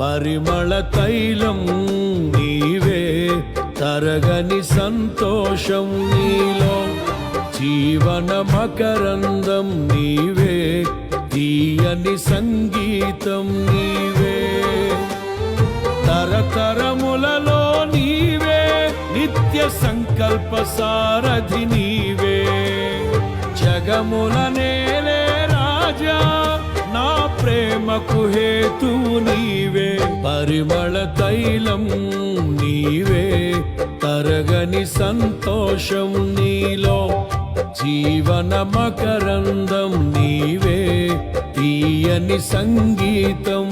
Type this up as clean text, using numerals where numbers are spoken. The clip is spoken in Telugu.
పరిమళ తైలం నీవే, తరగని సంతోషం నీలో, జీవన మకరందం నీవే, తీయని సంగీతం నీవే. తరతరములలో నీవే, నిత్య సంకల్ప సారథి నీవే. జగముల నేలే రాజా, నా ప్రేమకు హేతువు నీవే. పరిమళ తైలం నీవే, తరగని సంతోషం నీలో, జీవన మకరందం నీవే, తీయని సంగీతం